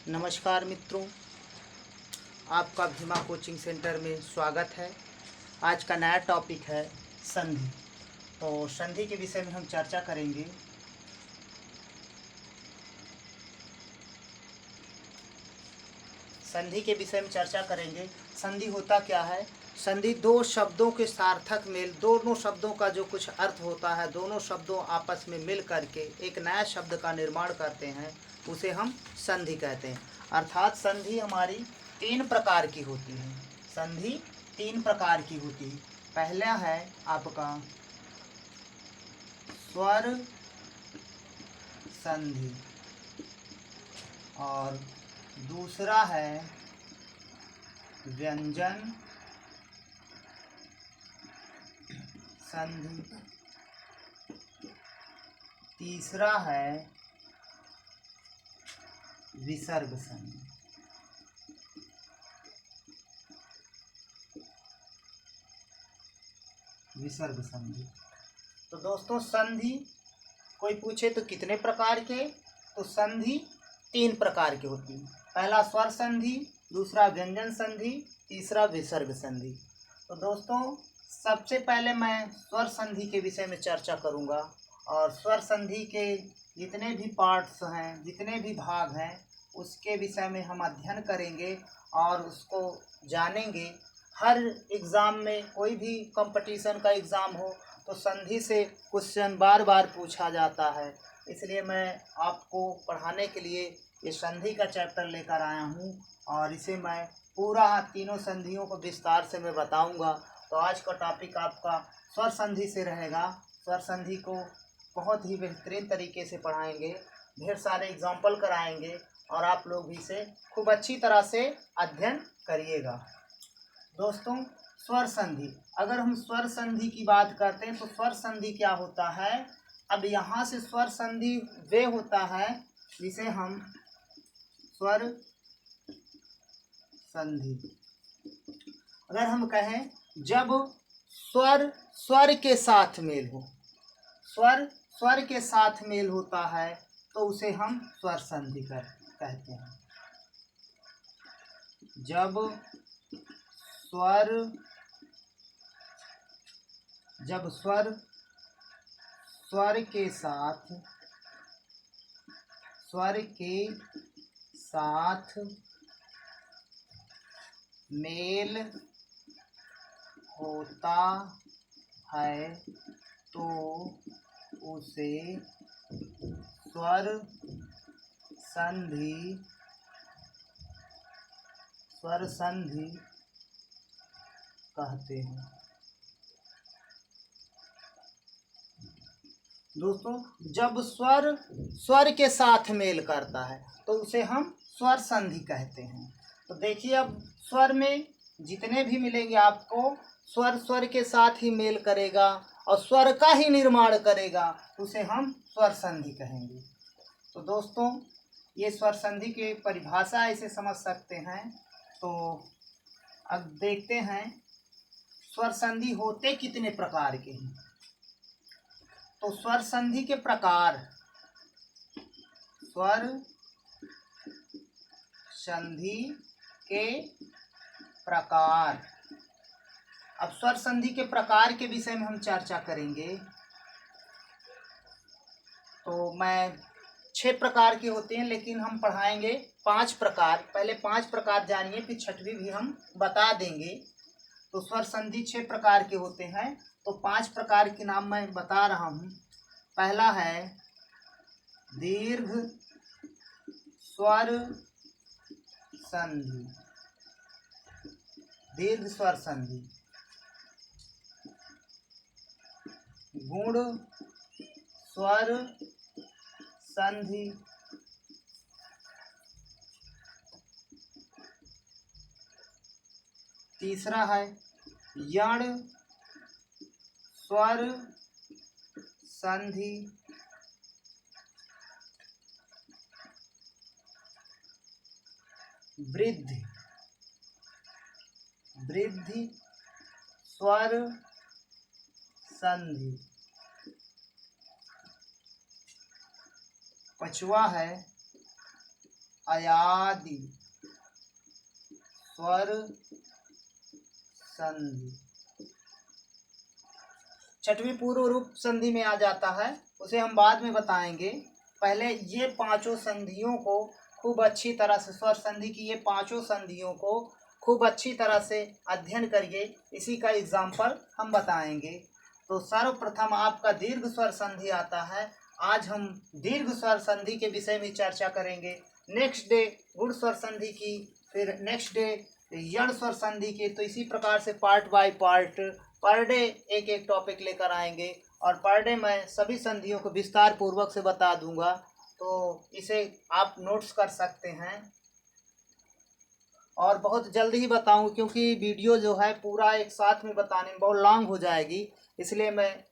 नमस्कार मित्रों, आपका भीमा कोचिंग सेंटर में स्वागत है। आज का नया टॉपिक है संधि। तो संधि के विषय में हम चर्चा करेंगे। संधि के विषय में चर्चा करेंगे। संधि होता क्या है? संधि दो शब्दों के सार्थक मेल, दोनों शब्दों का जो कुछ अर्थ होता है, दोनों शब्दों आपस में मिल करके एक नया शब्द का निर्माण करते हैं, उसे हम संधि कहते हैं। अर्थात संधि हमारी तीन प्रकार की होती है। संधि तीन प्रकार की होती है। पहला है आपका स्वर संधि और दूसरा है व्यंजन संधि, तीसरा है विसर्ग संधि। विसर्ग संधि। तो दोस्तों, संधि कोई पूछे तो कितने प्रकार के? तो संधि तीन प्रकार की होती है। पहला स्वर संधि, दूसरा व्यंजन संधि, तीसरा विसर्ग संधि। तो दोस्तों, सबसे पहले मैं स्वर संधि के विषय में चर्चा करूंगा और स्वर संधि के जितने भी पार्ट्स हैं, जितने भी भाग हैं, उसके विषय में हम अध्ययन करेंगे और उसको जानेंगे। हर एग्ज़ाम में, कोई भी कंपटीशन का एग्ज़ाम हो तो संधि से क्वेश्चन बार बार पूछा जाता है। इसलिए मैं आपको पढ़ाने के लिए ये संधि का चैप्टर लेकर आया हूँ और इसे मैं पूरा तीनों संधियों को विस्तार से मैं बताऊंगा। तो आज का टॉपिक आपका स्वर संधि से रहेगा। स्वर संधि को बहुत ही बेहतरीन तरीके से पढ़ाएंगे, ढेर सारे एग्जाम्पल कराएंगे और आप लोग भी इसे खूब अच्छी तरह से अध्ययन करिएगा। दोस्तों, स्वर संधि, अगर हम स्वर संधि की बात करते हैं तो स्वर संधि क्या होता है? अब यहाँ से स्वर संधि वे होता है जिसे हम स्वर संधि, अगर हम कहें जब स्वर स्वर के साथ मेल हो, स्वर स्वर के साथ मेल होता है तो उसे हम स्वर संधि कहते हैं। जब स्वर स्वर के साथ मेल होता है तो उसे स्वर संधि कहते हैं। दोस्तों, जब स्वर स्वर के साथ मेल करता है तो उसे हम स्वर संधि कहते हैं। तो देखिए, अब स्वर में जितने भी मिलेंगे आपको, स्वर स्वर के साथ ही मेल करेगा और स्वर का ही निर्माण करेगा, उसे हम स्वर संधि कहेंगे। तो दोस्तों, ये स्वर संधि की परिभाषा ऐसे समझ सकते हैं। तो अब देखते हैं स्वर संधि होते कितने प्रकार के हैं। तो स्वर संधि के प्रकार, स्वर संधि के प्रकार। अब स्वर संधि के प्रकार के विषय में हम चर्चा करेंगे। तो मैं 6 प्रकार के होते हैं, लेकिन हम पढ़ाएंगे 5 प्रकार। पहले 5 प्रकार जानिए, फिर छठवीं भी हम बता देंगे। तो स्वर संधि 6 प्रकार के होते हैं। तो 5 प्रकार के नाम मैं बता रहा हूँ। पहला है दीर्घ स्वर संधि, दीर्घ स्वर संधि। गुण स्वर संधि, तीसरा है यण स्वर संधि, वृद्धि स्वर संधि, पांचवा है अयादि स्वर संधि। छठवीं पूर्व रूप संधि में आ जाता है, उसे हम बाद में बताएंगे। पहले ये पांचों संधियों को खूब अच्छी तरह से, स्वर संधि की ये पांचों संधियों को खूब अच्छी तरह से अध्ययन करिए, इसी का एग्जाम्पल हम बताएंगे। तो सर्वप्रथम आपका दीर्घ स्वर संधि आता है। आज हम दीर्घ स्वर संधि के विषय में चर्चा करेंगे। नेक्स्ट डे गुण स्वर संधि की, फिर नेक्स्ट डे यण स्वर संधि की। तो इसी प्रकार से part by part per day एक एक टॉपिक लेकर आएंगे, और पर डे मैं सभी संधियों को विस्तार पूर्वक से बता दूंगा। तो इसे आप नोट्स कर सकते हैं, और बहुत जल्दी ही बताऊं, क्योंकि वीडियो जो है पूरा एक साथ में बताने में बहुत लॉन्ग हो जाएगी, इसलिए मैं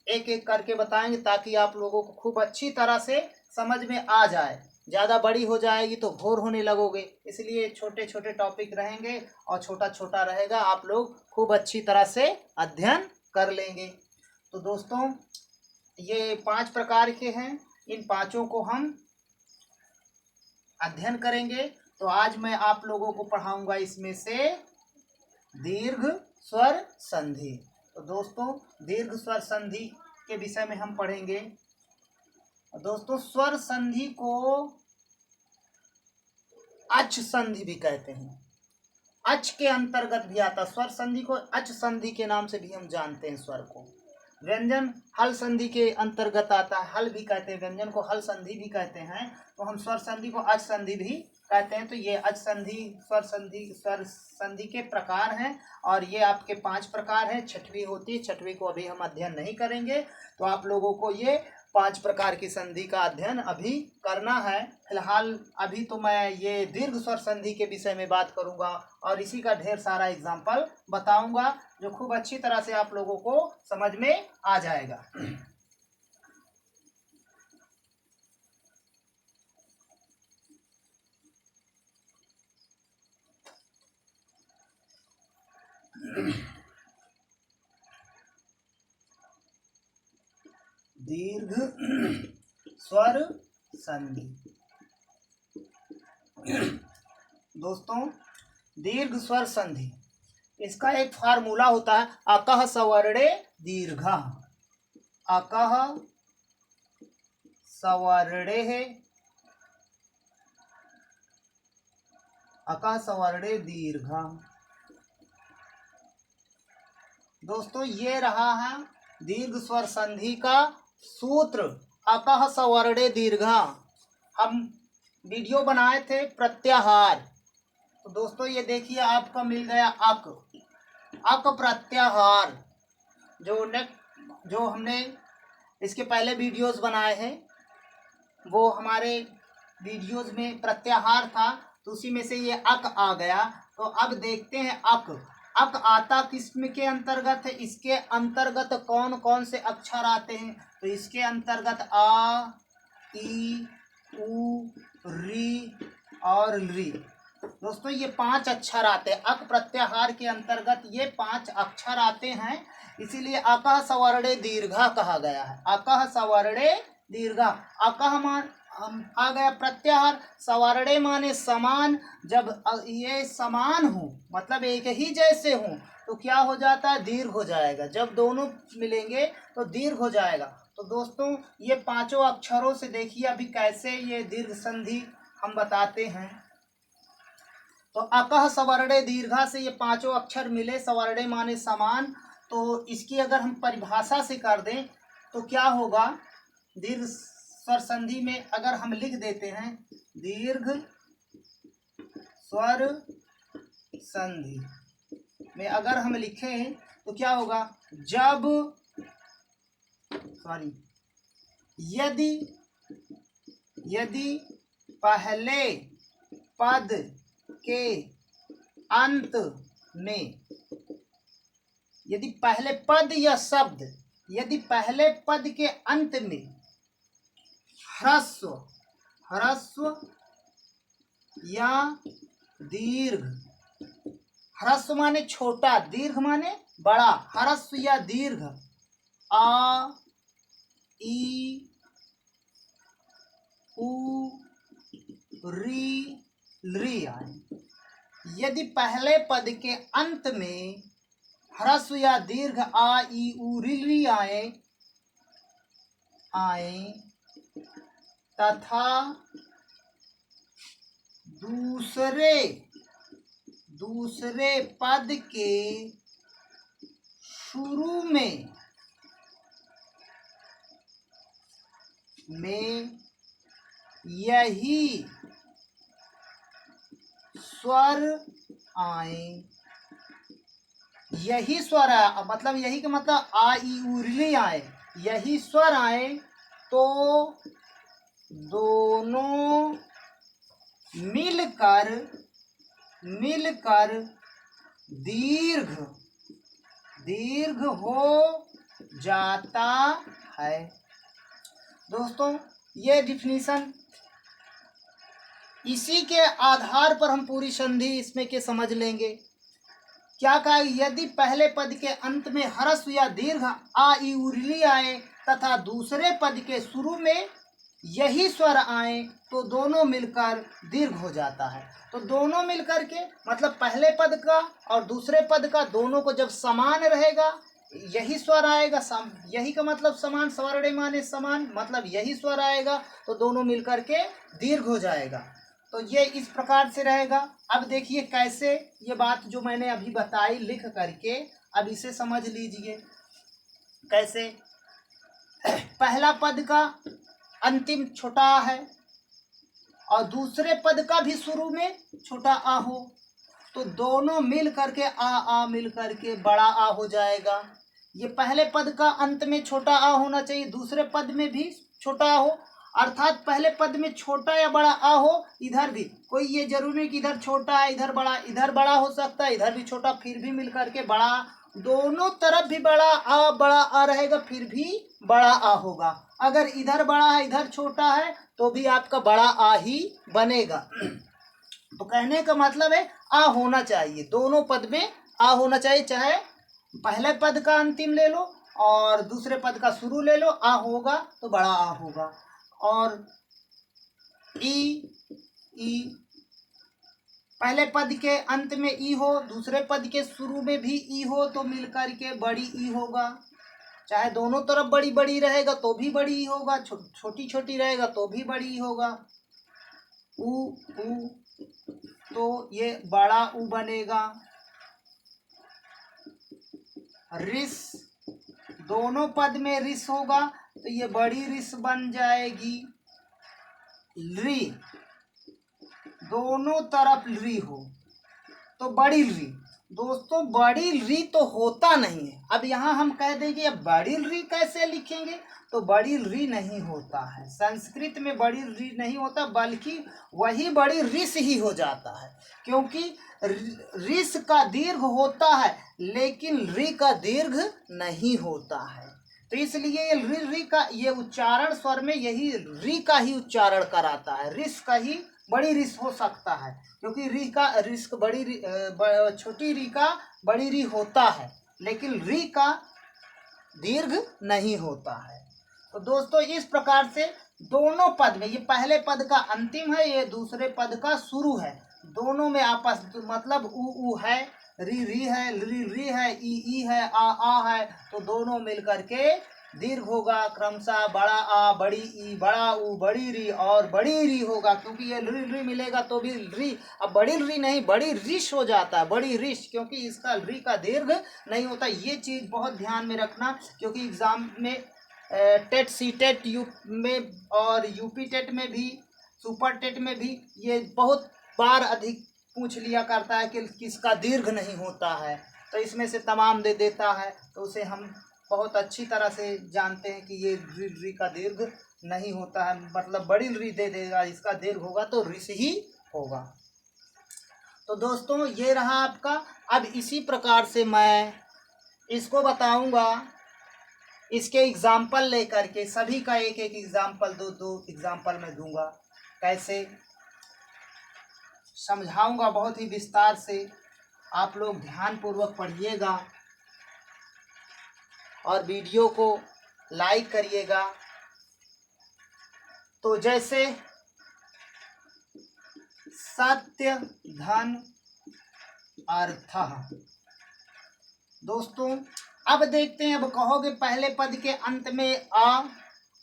एक एक करके बताएंगे ताकि आप लोगों को खूब अच्छी तरह से समझ में आ जाए। ज़्यादा बड़ी हो जाएगी तो बोर होने लगोगे, इसलिए छोटे छोटे टॉपिक रहेंगे और छोटा छोटा रहेगा, आप लोग खूब अच्छी तरह से अध्ययन कर लेंगे। तो दोस्तों ये 5 प्रकार के हैं, इन पांचों को हम अध्ययन करेंगे। तो आज मैं आप लोगों को पढ़ाऊंगा इसमें से दीर्घ स्वर संधि। तो दोस्तों दीर्घ स्वर संधि के विषय में हम पढ़ेंगे। दोस्तों स्वर संधि को अच संधि भी कहते हैं, अच के अंतर्गत भी आता। स्वर संधि को अच संधि के नाम से भी हम जानते हैं स्वर को। व्यंजन हल संधि के अंतर्गत आता है, हल भी कहते हैं, व्यंजन को हल संधि भी कहते हैं। तो हम स्वर संधि को अच संधि भी कहते हैं। तो ये अच संधि स्वर संधि के प्रकार हैं, और ये आपके 5 प्रकार हैं। छठवीं होती है, छठवीं को अभी हम अध्ययन नहीं करेंगे। तो आप लोगों को ये 5 प्रकार की संधि का अध्ययन अभी करना है। फिलहाल अभी तो मैं ये दीर्घ स्वर संधि के विषय में बात करूंगा, और इसी का ढेर सारा एग्जाम्पल बताऊंगा, जो खूब अच्छी तरह से आप लोगों को समझ में आ जाएगा। दीर्घ स्वर संधि। दोस्तों दीर्घ स्वर संधि, इसका एक फार्मूला होता है, अकः सवर्णे दीर्घः। अकः सवर्णे, अकः सवर्णे दीर्घः। दोस्तों ये रहा है दीर्घ स्वर संधि का सूत्र, अकः सवर्णे दीर्घः। हम वीडियो बनाए थे प्रत्याहार। तो दोस्तों ये देखिए आपका मिल गया अक, अक प्रत्याहार। जो हमने इसके पहले वीडियोस बनाए हैं, वो हमारे वीडियोस में प्रत्याहार था, तो उसी में से ये अक आ गया। तो अब देखते हैं अक, अक आता किस्म के अंतर्गत है, इसके अंतर्गत कौन कौन से अक्षर आते हैं। तो इसके अंतर्गत आ, ई, उ, री और री। दोस्तों ये 5 अक्षर आते हैं, अक प्रत्याहार के अंतर्गत ये 5 अक्षर आते हैं, इसीलिए अकः सवर्णे दीर्घः कहा गया है। अकः सवर्णे दीर्घः, अकः मान आ गया प्रत्याहार, सवर्णे माने समान। जब ये समान हो, मतलब एक ही जैसे हो, तो क्या हो जाता है, दीर्घ हो जाएगा। जब दोनों मिलेंगे तो दीर्घ हो जाएगा। तो दोस्तों ये 5 अक्षरों से देखिए अभी कैसे ये दीर्घ संधि हम बताते हैं। तो अकः सवर्णे दीर्घा से ये 5 अक्षर मिले, सवर्णे माने समान। तो इसकी अगर हम परिभाषा से कर दें तो क्या होगा, दीर्घ स्वर संधि में अगर हम लिख देते हैं दीर्घ स्वर संधि में अगर हम लिखें तो क्या होगा, जब यदि पहले पद के अंत में, यदि पहले पद या शब्द, यदि पहले पद के अंत में ह्रस्व या दीर्घ, ह्रस्व माने छोटा, दीर्घ माने बड़ा, ह्रस्व या दीर्घ आ, ई, उ, री री आए। यदि पहले पद के अंत में ह्रस्व या दीर्घ आ ई उ री आए तथा दूसरे पद के शुरू में यही स्वर आए, यही स्वर आए, मतलब यही का मतलब आ ई उ री आए, यही स्वर आए तो दोनों मिलकर दीर्घ हो जाता है। दोस्तों ये डिफिनीशन, इसी के आधार पर हम पूरी संधि इसमें के समझ लेंगे। क्या कहा? यदि पहले पद के अंत में ह्रस्व या दीर्घ आ ई उ री आए तथा दूसरे पद के शुरू में यही स्वर आए तो दोनों मिलकर दीर्घ हो जाता है। तो दोनों मिलकर के मतलब पहले पद का और दूसरे पद का दोनों को जब समान रहेगा, यही स्वर आएगा, यही का मतलब समान, स्वरणे माने समान, मतलब यही स्वर आएगा तो दोनों मिलकर के दीर्घ हो जाएगा। तो ये इस प्रकार से रहेगा। अब देखिए कैसे, ये बात जो मैंने अभी बताई लिख करके, अब इसे समझ लीजिए कैसे। पहला पद का अंतिम छोटा आ है और दूसरे पद का भी शुरू में छोटा आ हो तो दोनों मिल करके आ मिल करके बड़ा आ हो जाएगा। ये पहले पद का अंत में छोटा आ होना चाहिए, दूसरे पद में भी छोटा आ हो, अर्थात पहले पद में छोटा या बड़ा आ हो, इधर भी कोई ये जरूरी नहीं कि इधर छोटा है इधर बड़ा हो सकता है, इधर भी छोटा फिर भी मिल करके बड़ा, दोनों तरफ भी बड़ा आ रहेगा फिर भी बड़ा आ होगा। अगर इधर बड़ा है इधर छोटा है तो भी आपका बड़ा आ ही बनेगा। तो कहने का मतलब है आ होना चाहिए, दोनों पद में आ होना चाहिए, चाहे पहले पद का अंतिम ले लो और दूसरे पद का शुरू ले लो, आ होगा तो बड़ा आ होगा। और ई पहले पद के अंत में ई हो, दूसरे पद के शुरू में भी ई हो तो मिलकर के बड़ी ई होगा। चाहे दोनों तरफ बड़ी बड़ी रहेगा तो भी बड़ी ई होगा, छोटी छोटी रहेगा तो भी बड़ी ई होगा। उ तो ये बड़ा उ बनेगा। रिस, दोनों पद में रिस होगा तो ये बड़ी रिस बन जाएगी। री, दोनों तरफ री हो तो बड़ी री। दोस्तों बड़ी री तो होता नहीं है। अब यहाँ हम कह देंगे अब बड़ी री कैसे लिखेंगे, तो बड़ी री नहीं होता है, संस्कृत में बड़ी री नहीं होता बल्कि वही बड़ी रिस ही हो जाता है, क्योंकि रिस का दीर्घ होता है लेकिन री का दीर्घ नहीं होता है। तो इसलिए री का ये उच्चारण स्वर में यही री का ही उच्चारण कराता है, रिस का ही बड़ी रिस हो सकता है, क्योंकि री का रिस छोटी री का बड़ी री होता है लेकिन री का दीर्घ नहीं होता है। तो दोस्तों इस प्रकार से दोनों पद में, ये पहले पद का अंतिम है, ये दूसरे पद का शुरू है, दोनों में आपस मतलब उ है, री है, री है, ई है, आ है, तो दोनों मिलकर के दीर्घ होगा क्रमशः बड़ा आ बड़ी ई बड़ा उ बड़ी री और बड़ी री होगा, क्योंकि ये री मिलेगा तो भी री, अब बड़ी री नहीं बड़ी रिश हो जाता है, बड़ी रिश, क्योंकि इसका री का दीर्घ नहीं होता। ये चीज़ बहुत ध्यान में रखना, क्योंकि एग्ज़ाम में टेट सी टेट यू में और यूपी टेट में भी सुपर टेट में भी ये बहुत बार अधिक पूछ लिया करता है कि किसका दीर्घ नहीं होता है, तो इसमें से तमाम दे देता है, तो उसे हम बहुत अच्छी तरह से जानते हैं कि ये री का दीर्घ नहीं होता है, मतलब बड़ी री दे देगा, इसका दीर्घ होगा तो रिस ही होगा। तो दोस्तों ये रहा आपका। अब इसी प्रकार से मैं इसको बताऊंगा, इसके एग्जाम्पल लेकर के सभी का एक एक एग्जाम्पल दो एग्जाम्पल मैं दूंगा, कैसे समझाऊंगा बहुत ही विस्तार से। आप लोग ध्यानपूर्वक पढ़िएगा और वीडियो को लाइक करिएगा। तो जैसे सत्य धन अर्थः। दोस्तों अब देखते हैं, अब कहोगे पहले पद के अंत में आ,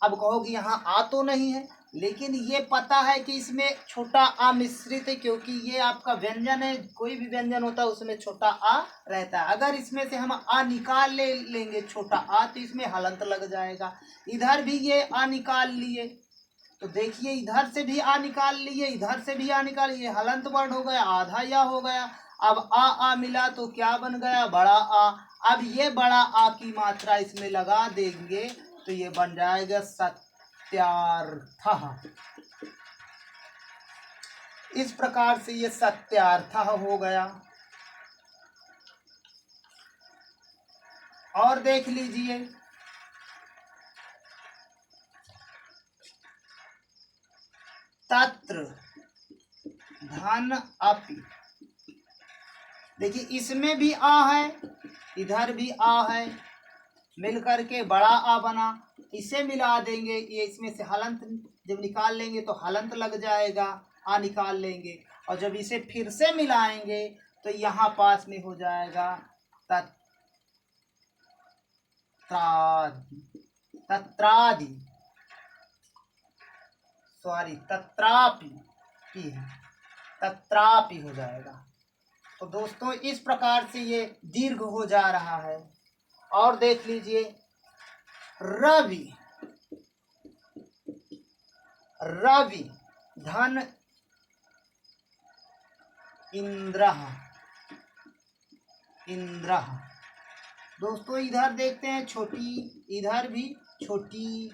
अब कहोगे यहाँ आ तो नहीं है, लेकिन ये पता है कि इसमें छोटा आ मिश्रित है, क्योंकि ये आपका व्यंजन है, कोई भी व्यंजन होता है उसमें छोटा आ रहता है। अगर इसमें से हम आ निकाल लेंगे छोटा आ, तो इसमें हलंत लग जाएगा। इधर भी ये आ निकाल लिए, तो देखिए इधर से भी आ निकाल लिए, इधर से भी आ निकाल लिए, हलंत वर्ड हो गया, आधा या हो गया। अब आ मिला तो क्या बन गया, बड़ा आ। अब ये बड़ा आ की मात्रा इसमें लगा देंगे तो ये बन जाएगा सत्यार्थः। इस प्रकार से ये सत्यार्थः हो गया। और देख लीजिए, तत्र धन अपि, देखिए इसमें भी आ है, इधर भी आ है, मिल करके बड़ा आ बना। इसे मिला देंगे, ये इसमें से हलंत जब निकाल लेंगे तो हलंत लग जाएगा, आ निकाल लेंगे, और जब इसे फिर से मिलाएंगे तो यहाँ पास में हो जाएगा तत्रादि, सॉरी तत्रापि की है, तत्रापि हो जाएगा। तो दोस्तों इस प्रकार से ये दीर्घ हो जा रहा है। और देख लीजिए, रवि, रवि धन इंद्रः, इंद्रः। दोस्तों इधर देखते हैं छोटी, इधर भी छोटी,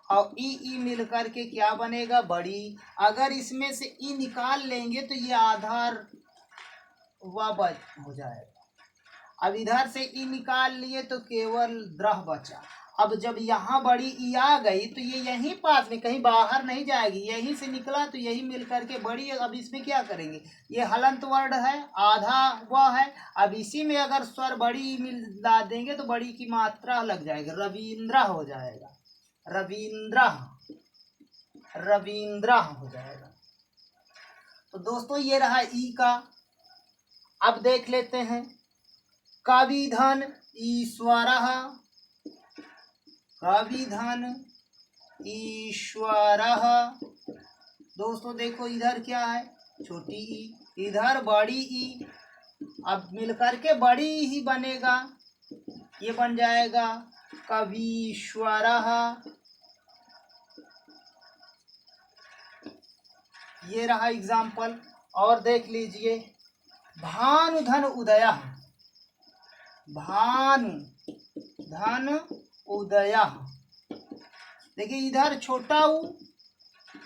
और ई मिल करके क्या बनेगा, बड़ी। अगर इसमें से ई निकाल लेंगे तो ये आधार व हो जाएगा। अब इधर से ई निकाल लिए तो केवल द्रह बचा। अब जब यहाँ बड़ी ई आ गई तो ये यहीं पास में, कहीं बाहर नहीं जाएगी, यहीं से निकला तो यही मिल करके बड़ी। अब इसमें क्या करेंगे, ये हलंत वर्ड है, आधा वह है, अब इसी में अगर स्वर बड़ी मिला देंगे तो बड़ी की मात्रा लग जाएगा, रवींद्र हो जाएगा, रवींद्र, रवींद्र हो जाएगा। तो दोस्तों ये रहा ई का। अब देख लेते हैं, कविधन ईश्वरः, कविधन ईश्वरः। दोस्तों देखो इधर क्या है, छोटी ई, इधर बड़ी ई, अब मिलकर के बड़ी ही बनेगा, ये बन जाएगा कवीश्वरः। ये रहा एग्जाम्पल। और देख लीजिए, भानुधन उदयः, भानुधन उदयः। देखिए इधर छोटा ऊ,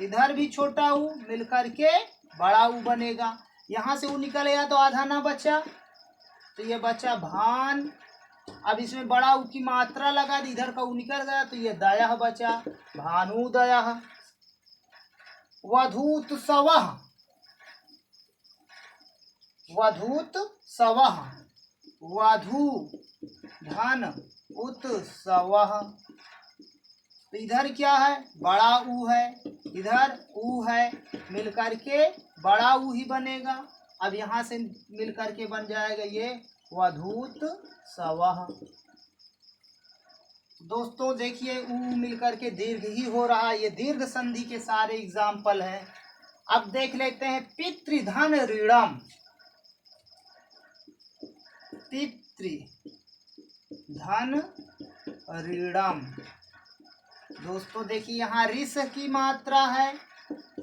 इधर भी छोटा ऊ, मिलकर के बड़ा ऊ बनेगा। यहाँ से ऊ निकल गया तो आधा ना बचा, तो ये बचा भान। अब इसमें बड़ा ऊ की मात्रा लगा दी, इधर का ऊ निकल गया तो ये दयः बचा, भानुदयः। वधूत्सवः, वधूत्सवः, वधू धन उत्सवः। तो इधर क्या है, बड़ा ऊ है, इधर ऊ है, मिलकर के बड़ा ऊ ही बनेगा। अब यहाँ से मिलकर के बन जाएगा ये वधूत्सवः। दोस्तों देखिए ऊ मिलकर के दीर्घ ही हो रहा है, ये दीर्घ संधि के सारे एग्जाम्पल हैं। अब देख लेते हैं, पितृधन ऋणम, पितृधन ऋणम। दोस्तों देखिए यहाँ रिस की मात्रा है,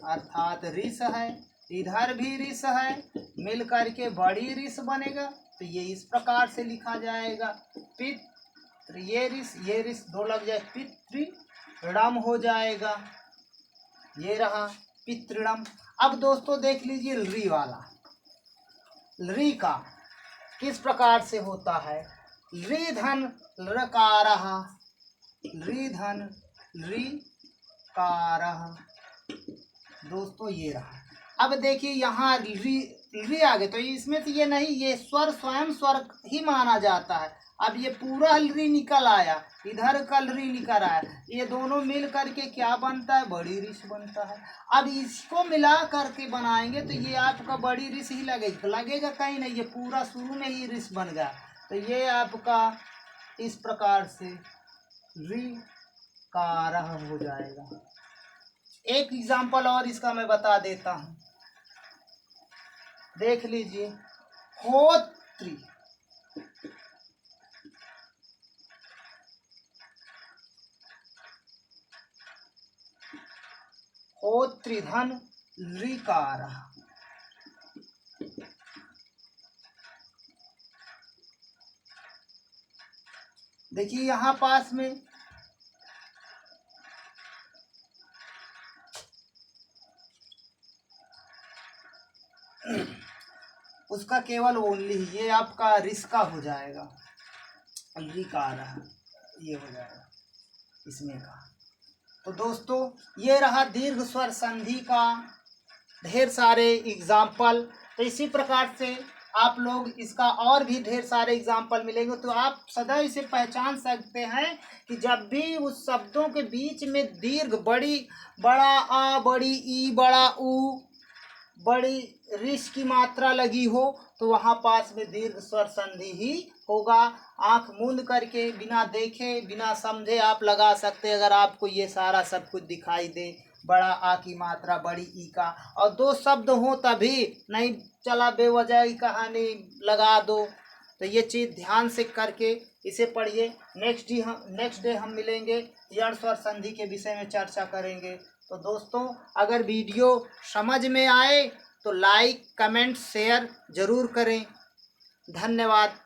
अर्थात रिस है, इधर भी रिस है, मिल करके बड़ी रिस बनेगा, तो ये इस प्रकार से लिखा जाएगा, पितृ, ये रिस दो लग जाए, पितृणम हो जाएगा। ये रहा पितृणम। अब दोस्तों देख लीजिए री वाला, री का किस प्रकार से होता है, री धन ऋकारः, री धन ऋकारः। दोस्तों ये रहा। अब देखिए यहाँ री आ गए, तो इसमें से ये नहीं, ये स्वर स्वयं स्वर ही माना जाता है। अब ये पूरा री निकल आया, इधर कल री निकल आया, ये दोनों मिल करके क्या बनता है, बड़ी रिस बनता है। अब इसको मिला करके बनाएंगे तो ये आपका बड़ी रिस ही लगेगा कहीं नहीं, ये पूरा शुरू में ही रिस बन गया। तो ये आपका इस प्रकार से री कारः हो जाएगा। एक एग्जाम्पल और इसका मैं बता देता हूँ, देख लीजिए। होत्री, होत्रिधन ऋकारः। देखिए यहाँ पास में उसका केवल ओनली ये आपका रिस्का हो जाएगा, ऋकारः ये हो जाएगा इसमें का। तो दोस्तों ये रहा दीर्घ स्वर संधि का ढेर सारे एग्जाम्पल। तो इसी प्रकार से आप लोग इसका और भी ढेर सारे एग्जाम्पल मिलेंगे, तो आप सदा इसे पहचान सकते हैं कि जब भी उस शब्दों के बीच में दीर्घ बड़ा आ, बड़ी ई, बड़ा ऊ, बड़ी रिस की मात्रा लगी हो तो वहाँ पास में दीर्घ स्वर संधि ही होगा। आंख मूंद करके बिना देखे बिना समझे आप लगा सकते, अगर आपको ये सारा सब कुछ दिखाई दे, बड़ा आ की मात्रा, बड़ी ई का, और दो शब्द हो तभी नहीं चला, बेवजह की कहानी लगा दो। तो ये चीज़ ध्यान से करके इसे पढ़िए। नेक्स्ट डे हम मिलेंगे, यण स्वर संधि के विषय में चर्चा करेंगे। तो दोस्तों अगर वीडियो समझ में आए तो लाइक कमेंट शेयर ज़रूर करें। धन्यवाद।